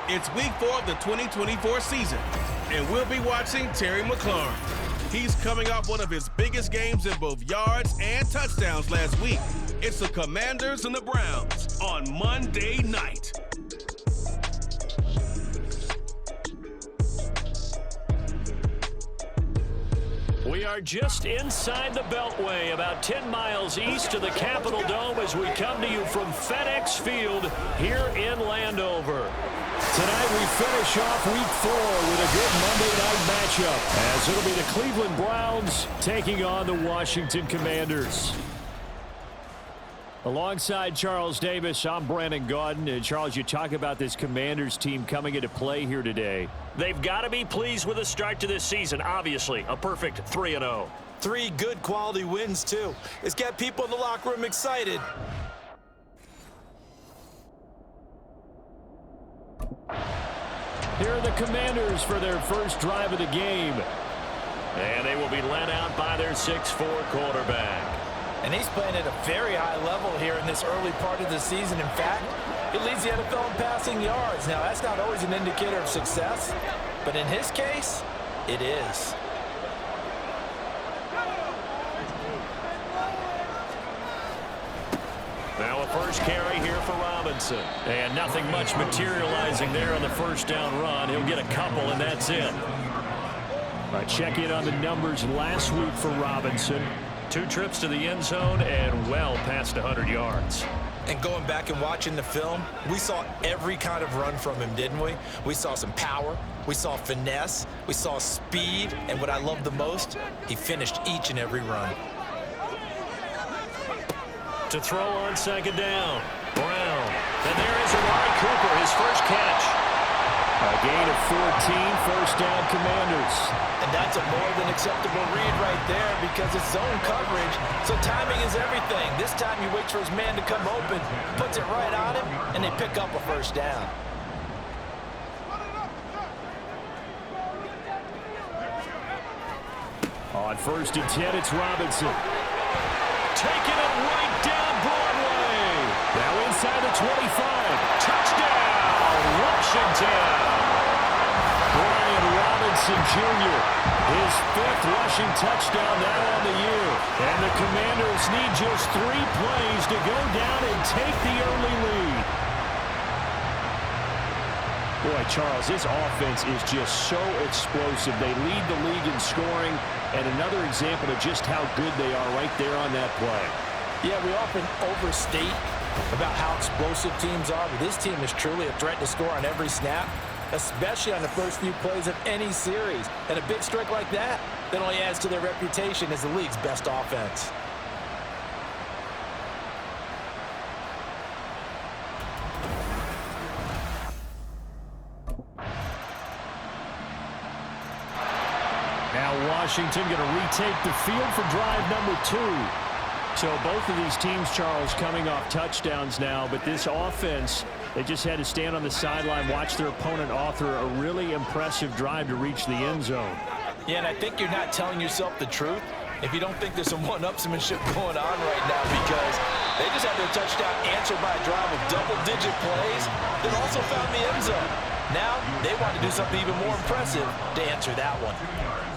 It's week 4 of the 2024 season, and we'll be watching Terry McLaurin. He's coming off one of his biggest games in both yards and touchdowns last week. It's the Commanders and the Browns on Monday night. We are just inside the Beltway, about 10 miles east of the Capitol Dome as we come to you from FedEx Field here in Landover. Tonight we finish off week 4 with a good Monday night matchup, as it'll be the Cleveland Browns taking on the Washington Commanders. Alongside Charles Davis, I'm Brandon Gaudin. And Charles, you talk about this Commanders team coming into play here today. They've got to be pleased with the start to this season. Obviously, a perfect 3-0. 3 good quality wins, too. It's got people in the locker room excited. Here are the Commanders for their first drive of the game. And they will be led out by their 6'4" quarterback. And he's playing at a very high level here in this early part of the season. In fact, he leads the NFL in passing yards. Now, that's not always an indicator of success, but in his case, it is. Now a first carry here for Robinson. And nothing much materializing there on the first down run. He'll get a couple, and that's it. Check in on the numbers last week for Robinson. 2 trips to the end zone and well past 100 yards. And going back and watching the film, we saw every kind of run from him, didn't we? We saw some power, we saw finesse, we saw speed, and what I love the most, he finished each and every run. To throw on second down, Brown. And there is Amari Cooper, his first catch. A gain of 14, first down Commanders. And that's a more than acceptable read right there because it's zone coverage, so timing is everything. This time he waits for his man to come open, puts it right on him, and they pick up a first down. On 1st and 10, it's Robinson. Taking it right down Broadway. Now inside the 25. Touchdown, Washington. Brian Robinson Jr., his 5th rushing touchdown now on the year. And the Commanders need just 3 plays to go down and take the early lead. Boy, Charles, this offense is just so explosive. They lead the league in scoring, and another example of just how good they are right there on that play. Yeah, we often overstate about how explosive teams are, but this team is truly a threat to score on every snap, especially on the first few plays of any series. And a big strike like that only adds to their reputation as the league's best offense. Now Washington going to retake the field for drive number 2. So both of these teams, Charles, coming off touchdowns now, but this offense, they just had to stand on the sideline, watch their opponent author a really impressive drive to reach the end zone. Yeah, and I think you're not telling yourself the truth if you don't think there's some one-upsmanship going on right now, because they just had their touchdown answered by a drive of double-digit plays that also found the end zone. Now they want to do something even more impressive to answer that one.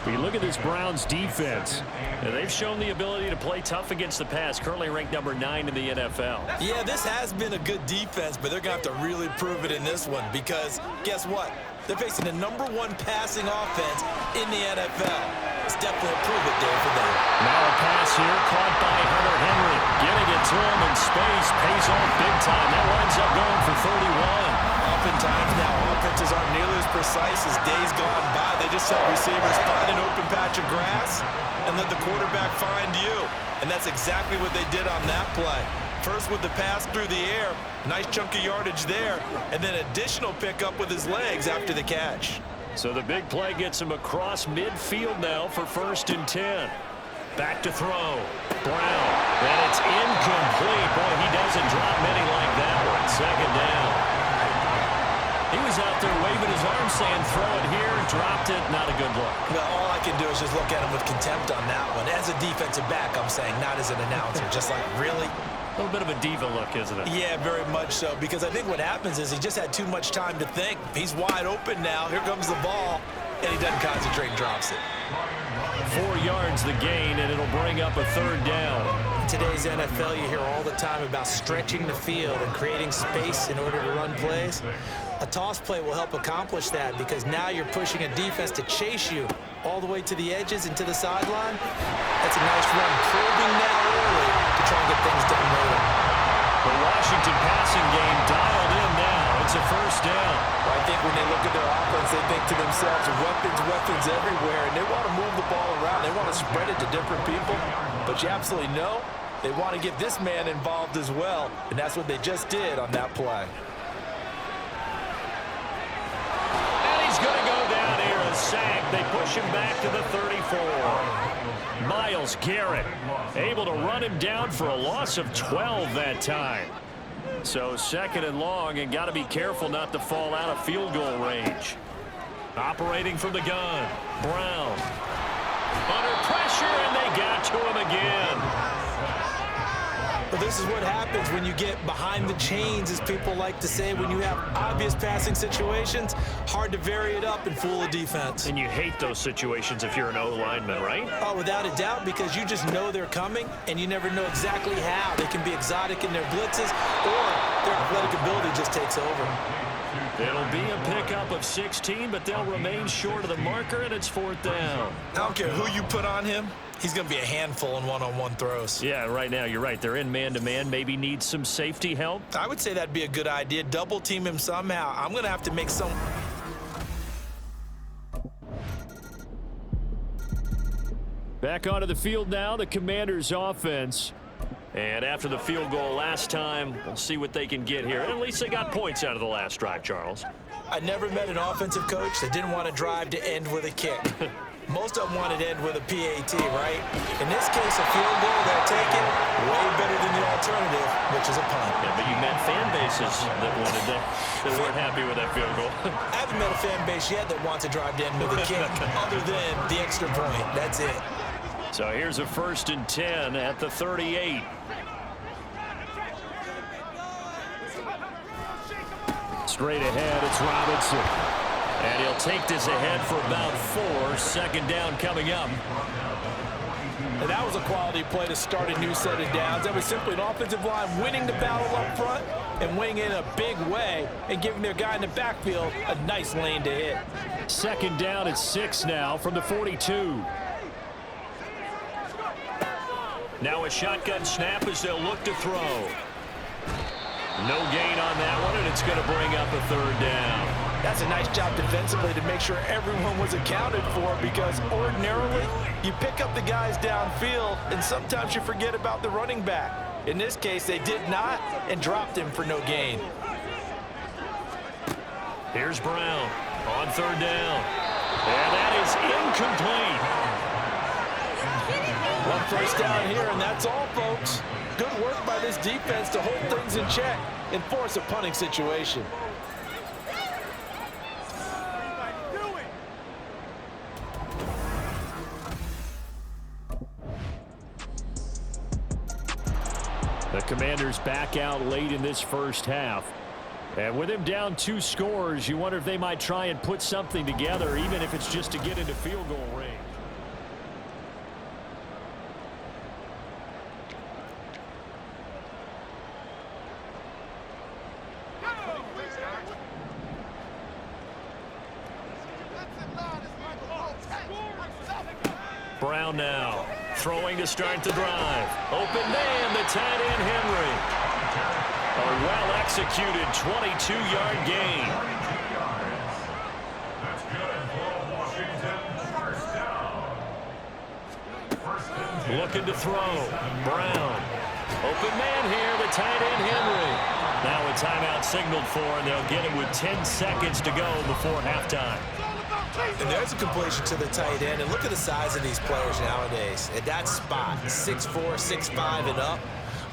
We look at this Browns defense. And they've shown the ability to play tough against the pass, currently ranked number 9 in the NFL. Yeah, this has been a good defense, but they're going to have to really prove it in this one because guess what? They're facing the number 1 passing offense in the NFL. It's definitely a prove it day for them. Now a pass here caught by Hunter Henry. Getting it to him in space pays off big time. That winds up going for 31. Oftentimes now offenses aren't nearly as precise as days gone by. They just let receivers find an open patch of grass and let the quarterback find you. And that's exactly what they did on that play. First with the pass through the air, nice chunk of yardage there, and then additional pickup with his legs after the catch. So the big play gets him across midfield now for 1st and 10. Back to throw. Brown. And it's incomplete. Boy, he doesn't drop many like that one. 2nd down. He was out there waving his arms saying, throw it here, dropped it, not a good look. Well, all I can do is just look at him with contempt on that one. As a defensive back, I'm saying, not as an announcer. Just like, really? A little bit of a diva look, isn't it? Yeah, very much so, because I think what happens is he just had too much time to think. He's wide open now. Here comes the ball, and he doesn't concentrate and drops it. 4 yards the gain, and it'll bring up a 3rd down. In today's NFL, you hear all the time about stretching the field and creating space in order to run plays. A toss play will help accomplish that because now you're pushing a defense to chase you all the way to the edges and to the sideline. That's a nice run, probing now early to try and get things done later. The Washington passing game dialed in now. It's a 1st down. Well, I think when they look at their offense, they think to themselves, weapons everywhere, and they want to move the ball around. They want to spread it to different people, but you absolutely know they want to get this man involved as well, and that's what they just did on that play. Going to go down here, a sack. They push him back to the 34. Myles Garrett able to run him down for a loss of 12 that time. So 2nd and long, and got to be careful not to fall out of field goal range. Operating from the gun, Brown. Under pressure, and they got to him again. Well, this is what happens when you get behind the chains, as people like to say. When you have obvious passing situations, hard to vary it up and fool a defense. And you hate those situations if you're an O-lineman, right? Oh, without a doubt, because you just know they're coming, and you never know exactly how. They can be exotic in their blitzes, or their athletic ability just takes over. It'll be a pickup of 16, but they'll remain short of the marker, and it's 4th down. I don't care who you put on him. He's going to be a handful in one-on-one throws. Yeah, right now, you're right. They're in man-to-man. Maybe needs some safety help. I would say that'd be a good idea. Double team him somehow. I'm going to have to make some... Back onto the field now, the Commanders' offense. And after the field goal last time, we'll see what they can get here. At least they got points out of the last drive, Charles. I never met an offensive coach that didn't want to drive to end with a kick. Most of them wanted to end with a PAT, right? In this case, a field goal, they're taking way better than the alternative, which is a punt. Yeah, but you met fan bases that weren't happy with that field goal. I haven't met a fan base yet that wants to drive to end with a kick, other than the extra point. That's it. So here's a 1st and 10 at the 38. Straight ahead, it's Robinson. And he'll take this ahead for about 4. 2nd down coming up. And that was a quality play to start a new set of downs. That was simply an offensive line winning the battle up front and winning in a big way and giving their guy in the backfield a nice lane to hit. 2nd down at 6 now from the 42. Now a shotgun snap as they'll look to throw. No gain on that one, and it's going to bring up a 3rd down. That's a nice job defensively to make sure everyone was accounted for, because ordinarily you pick up the guys downfield and sometimes you forget about the running back. In this case, they did not and dropped him for no gain. Here's Brown on 3rd down. And that is incomplete. 1 first down here, and that's all, folks. Good work by this defense to hold things in check and force a punting situation. The Commanders back out late in this 1st half. And with him down 2 scores, you wonder if they might try and put something together, even if it's just to get into field goal range. Brown now, throwing to start the drive. Open man, the tight end Henry. A well-executed 22-yard gain. Looking to throw. Brown. Open man here, the tight end Henry. Now a timeout signaled for, and they'll get him with 10 seconds to go before halftime. And there's a completion to the tight end. And look at the size of these players nowadays. At that spot, 6'4", 6'5", and up.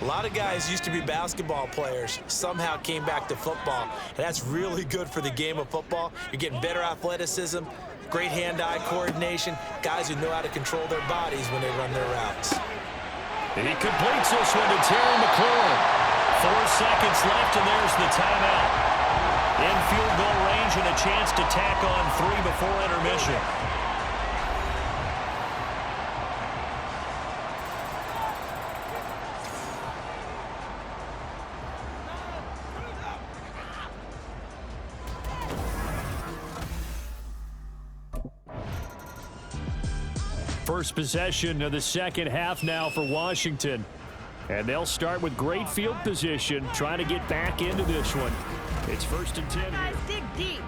A lot of guys used to be basketball players, somehow came back to football. And that's really good for the game of football. You're getting better athleticism, great hand-eye coordination, guys who know how to control their bodies when they run their routes. He completes this one to Terry McLaurin. 4 seconds left, and there's the timeout. In field goal range and a chance to tack on 3 before intermission. First possession of the second half now for Washington. And they'll start with great field position, trying to get back into this one. It's 1st and 10 Guys, dig deep.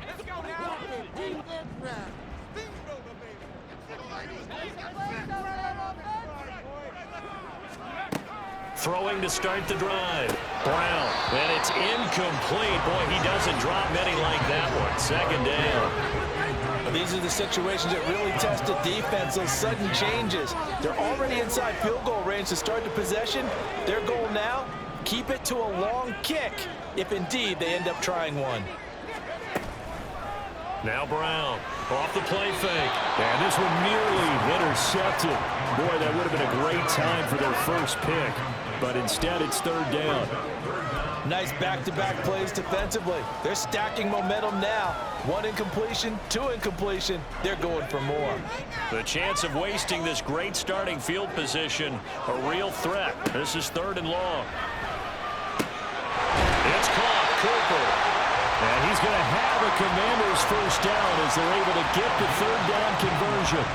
Let's go now. Throwing to start the drive. Brown, and it's incomplete. Boy, he doesn't drop many like that one. 2nd down. These are the situations that really test the defense, those sudden changes. They're already inside field goal range to start the possession. Their goal now, keep it to a long kick, if indeed they end up trying one. Now Brown, off the play fake. And this one nearly intercepted. Boy, that would have been a great time for their first pick. But instead, it's 3rd down. Nice back-to-back plays defensively. They're stacking momentum now. 1 incompletion, 2 incompletion. They're going for more. The chance of wasting this great starting field position, a real threat. This is 3rd and long. It's caught, Cooper. And he's going to have a Commanders first down as they're able to get the 3rd down conversion.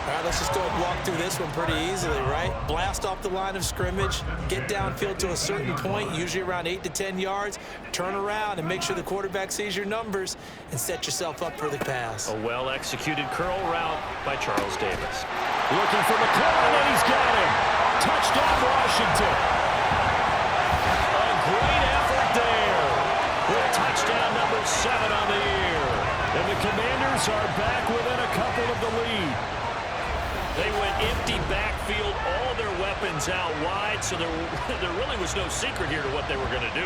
All right, let's just go and walk through this one pretty easily, right? Blast off the line of scrimmage, get downfield to a certain point, usually around 8 to 10 yards, turn around and make sure the quarterback sees your numbers and set yourself up for the pass. A well-executed curl route by Charles Davis. Looking for McLaurin, and he's got him. Touchdown, Washington. A great effort there. With touchdown number 7 on the year. And the Commanders are back within a couple of the lead. They went empty backfield, all their weapons out wide, so there really was no secret here to what they were going to do.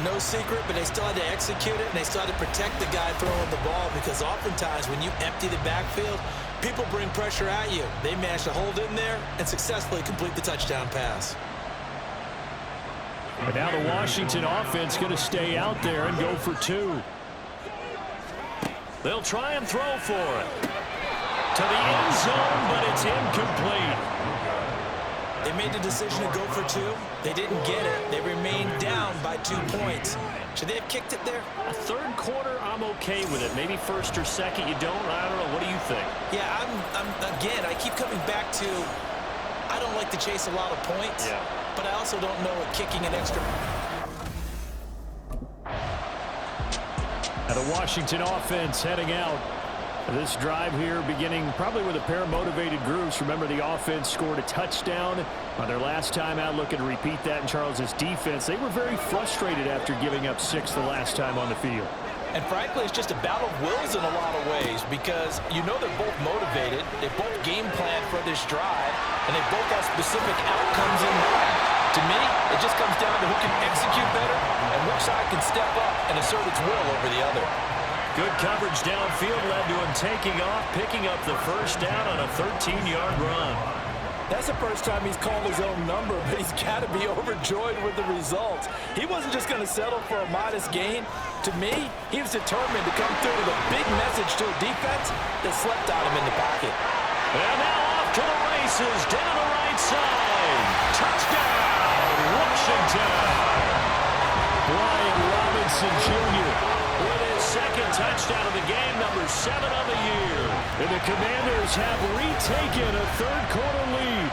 No secret, but they still had to execute it, and they still had to protect the guy throwing the ball, because oftentimes when you empty the backfield, people bring pressure at you. They managed to hold in there and successfully complete the touchdown pass. But now the Washington offense going to stay out there and go for 2. They'll try and throw for it. To the end zone, but it's incomplete. They made the decision to go for 2. They didn't get it. They remained down by 2 points. Should they have kicked it there? A 3rd quarter, I'm okay with it. Maybe 1st or 2nd, you don't. I don't know. What do you think? Yeah, again, I keep coming back to, I don't like to chase a lot of points, but I also don't know what kicking an extra. And the Washington offense heading out. This drive here beginning probably with a pair of motivated groups. Remember, the offense scored a touchdown on their last time out. Looking to repeat that in Charles's defense. They were very frustrated after giving up 6 the last time on the field. And frankly, it's just a battle of wills in a lot of ways, because you know they're both motivated. They both game plan for this drive, and they both have specific outcomes in mind. To me, it just comes down to who can execute better and which side can step up and assert its will over the other. Good coverage downfield led to him taking off, picking up the first down on a 13-yard run. That's the first time he's called his own number, but he's got to be overjoyed with the results. He wasn't just going to settle for a modest gain. To me, he was determined to come through with a big message to a defense that slept on him in the pocket. And now off to the races, down the right side. Touchdown, Washington. Brian Robinson Jr. with his 2nd touchdown of the game, number 7 on the year. And the Commanders have retaken a 3rd quarter lead.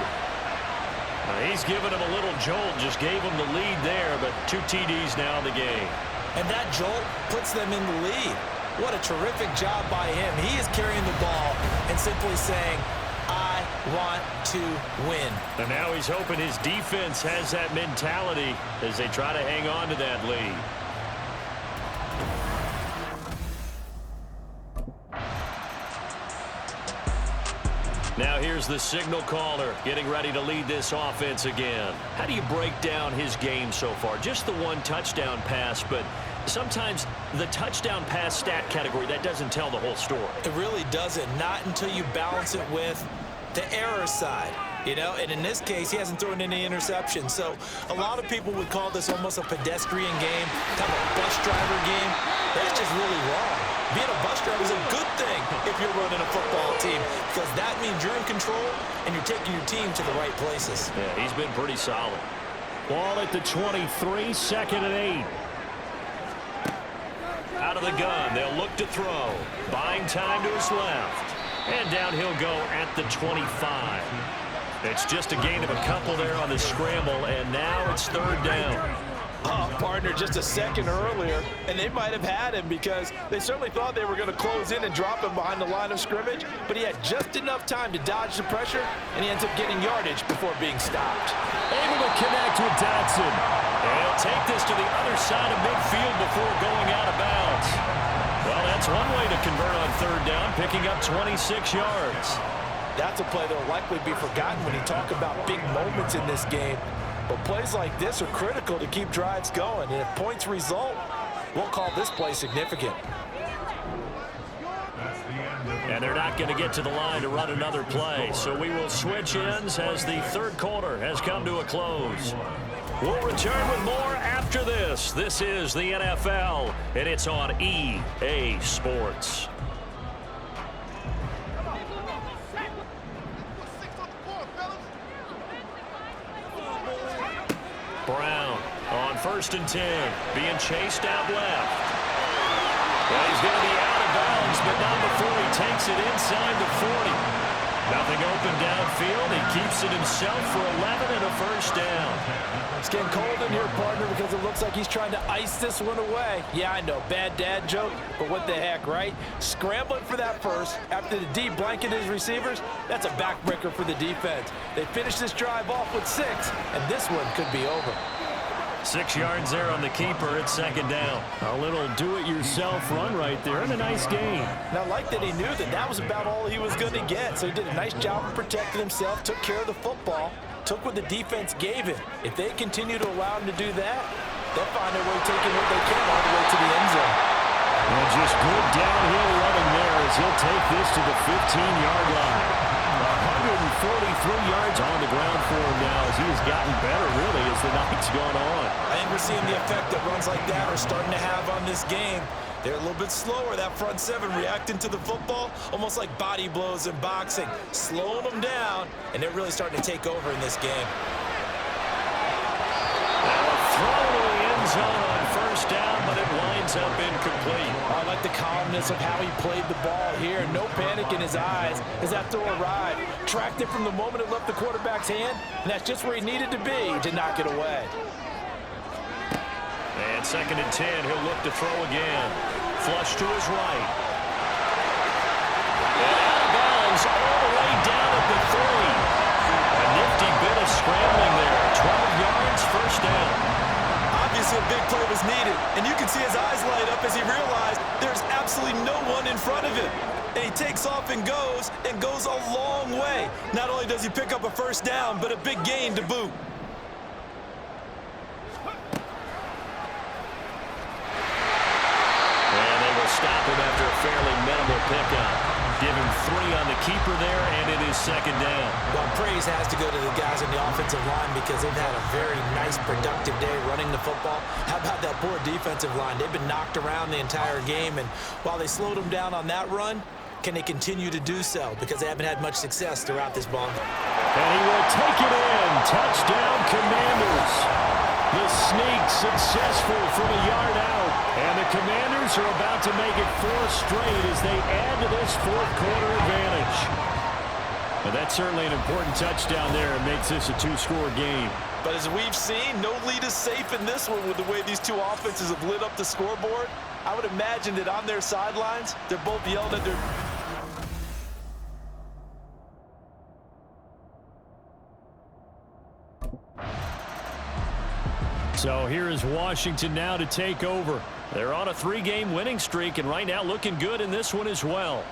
He's given him a little jolt, just gave him the lead there, but 2 TDs now in the game. And that jolt puts them in the lead. What a terrific job by him. He is carrying the ball and simply saying, I want to win. And now he's hoping his defense has that mentality as they try to hang on to that lead. Now here's the signal caller getting ready to lead this offense again. How do you break down his game so far? Just the 1 touchdown pass, but sometimes the touchdown pass stat category, that doesn't tell the whole story. It really doesn't, not until you balance it with the error side. You know, and in this case, he hasn't thrown any interceptions. So a lot of people would call this almost a pedestrian game, kind of a bus driver game. That's just really wrong. Being a bus driver is a good thing if you're running a football team, because that means you're in control and you're taking your team to the right places. Yeah, he's been pretty solid. Ball at the 23, second and 8. Out of the gun, they'll look to throw. Buying time to his left. And down he'll go at the 25. It's just a gain of a couple there on the scramble, and now it's third down. Partner, just a second earlier, and they might have had him because they certainly thought they were going to close in and drop him behind the line of scrimmage, but he had just enough time to dodge the pressure, and he ends up getting yardage before being stopped. Able to connect with Dotson. And he'll take this to the other side of midfield before going out of bounds. Well, that's one way to convert on third down, picking up 26 yards. That's a play that will likely be forgotten when you talk about big moments in this game. But plays like this are critical to keep drives going. And if points result, we'll call this play significant. And they're not going to get to the line to run another play. So we will switch ends as the third quarter has come to a close. We'll return with more after this. This is the NFL, and it's on EA Sports. Brown on 1st and 10, being chased out left. Well, he's going to be out of bounds, but not before he takes it inside the 40. Nothing open downfield. He keeps it himself for 11 and a first down. It's getting cold in here, partner, because it looks like he's trying to ice this one away. Yeah, I know, bad dad joke, but what the heck, right? Scrambling for that first after the D blanketed his receivers, that's a backbreaker for the defense. They finish this drive off with 6, and this one could be over. 6 yards there on the keeper at second down. A little do-it-yourself run right there and a nice gain. Now, I like that he knew that that was about all he was going to get, so he did a nice job of protecting himself, took care of the football, took what the defense gave him. If they continue to allow him to do that, they'll find a way taking what they can all the way to the end zone. And just good downhill running there as he'll take this to the 15-yard line. 143 yards on the ground for him now as he has gotten better, really, as the night's gone on. I think we're seeing the effect that runs like that are starting to have on this game. They're a little bit slower, that front seven, reacting to the football, almost like body blows in boxing, slowing them down, and they're really starting to take over in this game. Now a throw to the end zone on first down, but it winds up incomplete. I like the calmness of how he played the ball here. No panic in his eyes as that throw arrived. Tracked it from the moment it left the quarterback's hand, and that's just where he needed to be to knock it away. And 2nd and 10, he'll look to throw again. Flush to his right. And out of bounds all the way down at the 3. A nifty bit of scrambling there. 12 yards, first down. Obviously a big play was needed, and you can see his eyes light up as he realized there's absolutely no one in front of him. And he takes off and goes a long way. Not only does he pick up a first down, but a big gain to boot. Stop him after a fairly minimal pickup. Give him 3 on the keeper there, and it is second down. Well, praise has to go to the guys on the offensive line because they've had a very nice, productive day running the football. How about that poor defensive line? They've been knocked around the entire game, and while they slowed them down on that run, can they continue to do so? Because they haven't had much success throughout this ball. And he will take it in. Touchdown, Commanders. The sneak successful from a yard out. And the Commanders are about to make it 4 straight as they add to this fourth quarter advantage. And that's certainly an important touchdown there. It makes this a 2-score game. But as we've seen, no lead is safe in this one with the way these two offenses have lit up the scoreboard. I would imagine that on their sidelines, they're both yelling at their... So here is Washington now to take over. They're on a 3-game winning streak, and right now looking good in this one as well.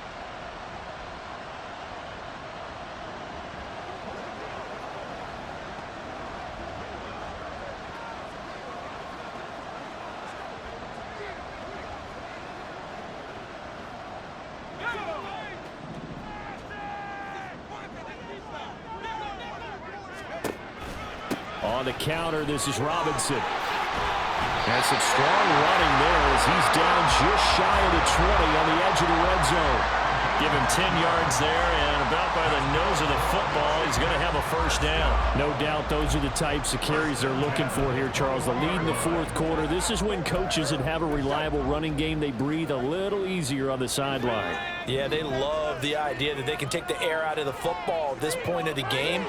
On the counter, this is Robinson. And some strong running there as he's down just shy of the 20 on the edge of the red zone. Give him 10 yards there, and about by the nose of the football, he's going to have a first down. No doubt those are the types of carries they're looking for here, Charles. The lead in the fourth quarter. This is when coaches that have a reliable running game, they breathe a little easier on the sideline. Yeah, they love the idea that they can take the air out of the football at this point of the game.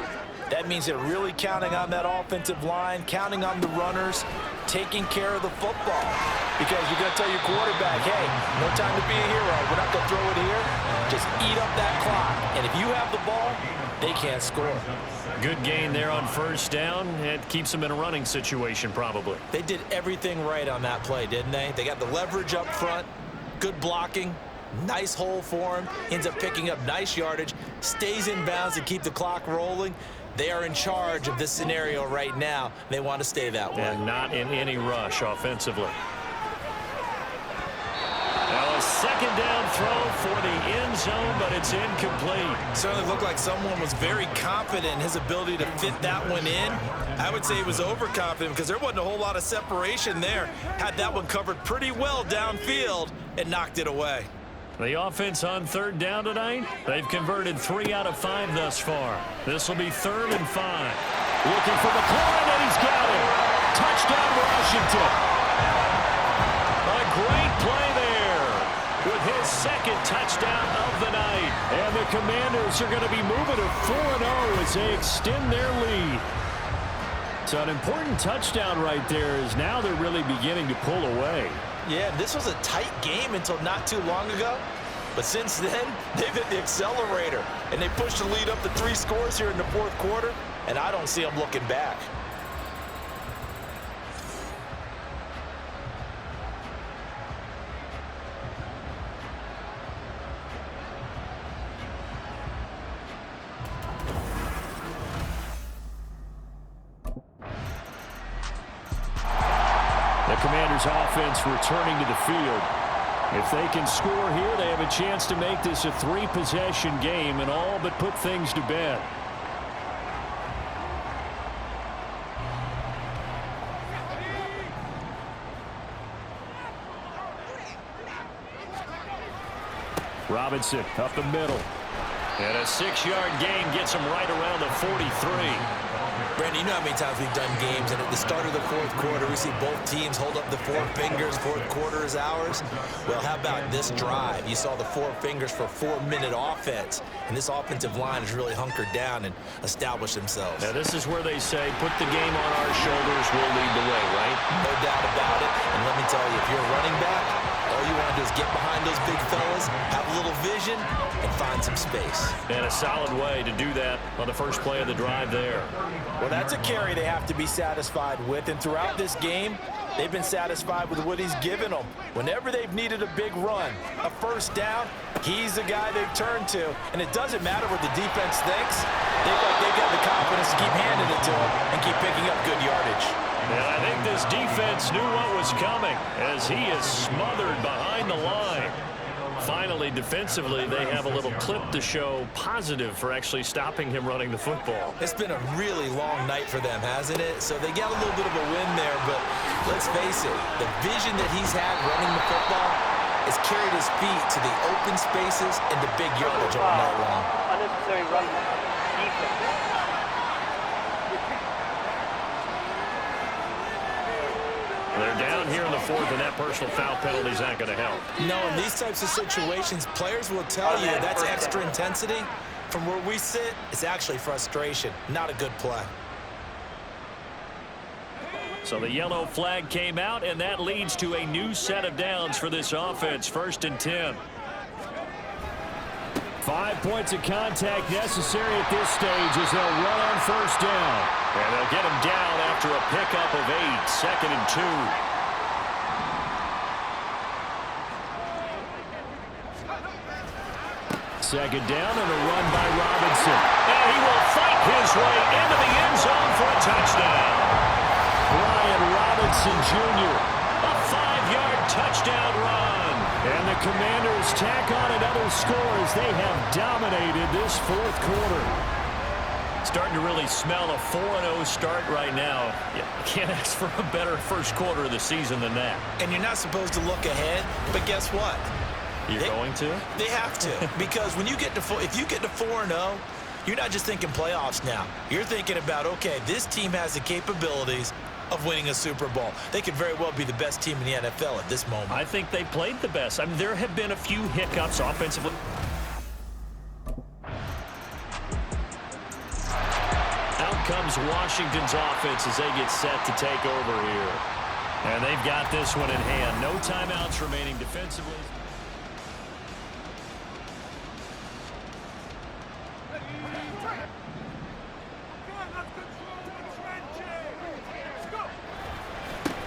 That means they're really counting on that offensive line, counting on the runners, taking care of the football. Because you're going to tell your quarterback, hey, no time to be a hero. We're not going to throw it here. Just eat up that clock. And if you have the ball, they can't score. Good gain there on first down. It keeps them in a running situation probably. They did everything right on that play, didn't they? They got the leverage up front, good blocking, nice hole for him, ends up picking up nice yardage, stays in bounds to keep the clock rolling. They are in charge of this scenario right now. They want to stay that way. And not in any rush offensively. Now a second down throw for the end zone, but it's incomplete. Certainly looked like someone was very confident in his ability to fit that one in. I would say he was overconfident because there wasn't a whole lot of separation there. Had that one covered pretty well downfield and knocked it away. The offense on third down tonight, they've converted 3 out of 5 thus far. This will be 3rd and 5. Looking for McLaurin, and he's got it. Touchdown, Washington. A great play there with his second touchdown of the night. And the Commanders are going to be moving to 4-0 as they extend their lead. So an important touchdown right there is now they're really beginning to pull away. Yeah, this was a tight game until not too long ago. But since then, they've hit the accelerator. And they pushed the lead up to 3 scores here in the fourth quarter. And I don't see them looking back. The Commanders' offense returning to the field. If they can score here, they have a chance to make this a 3-possession game and all but put things to bed. Robinson up the middle. And a 6-yard gain gets him right around the 43. Brandon, you know how many times we've done games, and at the start of the fourth quarter, we see both teams hold up the 4 fingers, fourth quarter is ours. Well, how about this drive? You saw the 4 fingers for 4-minute offense, and this offensive line has really hunkered down and established themselves. Now, this is where they say, put the game on our shoulders, we'll lead the way, right? No doubt about it, and let me tell you, if you're a running back, all you want to do is get behind those big fellas, have a little vision, and find some space. And a solid way to do that on the first play of the drive there. Well, that's a carry they have to be satisfied with, and throughout this game, they've been satisfied with what he's given them. Whenever they've needed a big run, a first down, he's the guy they've turned to. And it doesn't matter what the defense thinks. They've got the confidence to keep handing it to him and keep picking up good yardage. And I think this defense knew what was coming as he is smothered behind the line. Finally, defensively, they have a little clip to show positive for actually stopping him running the football. It's been a really long night for them, hasn't it? So they got a little bit of a win there, but let's face it, the vision that he's had running the football has carried his feet to the open spaces and the big yardage all night long. Unnecessary run defense. They're down here in the fourth, and that personal foul penalty is not going to help. No, in these types of situations, players will tell you that's extra intensity. From where we sit, it's actually frustration, not a good play. So the yellow flag came out, and that leads to a new set of downs for this offense, 1st and 10. 5 points of contact necessary at this stage as they'll run on first down. And they'll get him down after a pickup of 8, 2nd and 2. Second down and a run by Robinson. And he will fight his way into the end zone for a touchdown. Brian Robinson Jr., a 5-yard touchdown run. And the Commanders tack on another score as they have dominated this fourth quarter. Starting to really smell a 4-0 start right now. You can't ask for a better first quarter of the season than that. And you're not supposed to look ahead, but guess what? You're going to? They have to, because when you get to if you get to 4-0, you're not just thinking playoffs now. You're thinking about, okay, this team has the capabilities of winning a Super Bowl. They could very well be the best team in the NFL at this moment. I think they played the best. I mean, there have been a few hiccups offensively. Out comes Washington's offense as they get set to take over here. And they've got this one in hand. No timeouts remaining defensively.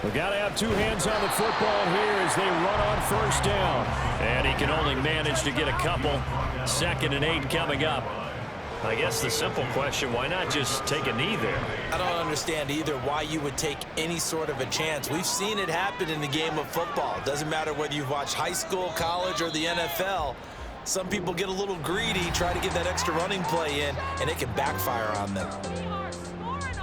We've got to have two hands on the football here as they run on first down. And he can only manage to get a couple. 2nd and 8 coming up. I guess the simple question, why not just take a knee there? I don't understand either why you would take any sort of a chance. We've seen it happen in the game of football. It doesn't matter whether you've watched high school, college, or the NFL. Some people get a little greedy, try to get that extra running play in, and it can backfire on them.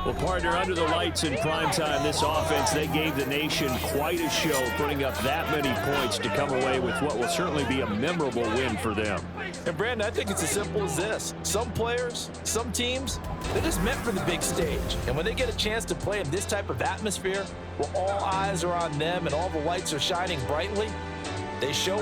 Well, partner, under the lights in primetime, this offense, they gave the nation quite a show, putting up that many points to come away with what will certainly be a memorable win for them. And, Brandon, I think it's as simple as this. Some players, some teams, they're just meant for the big stage. And when they get a chance to play in this type of atmosphere, where all eyes are on them and all the lights are shining brightly, they show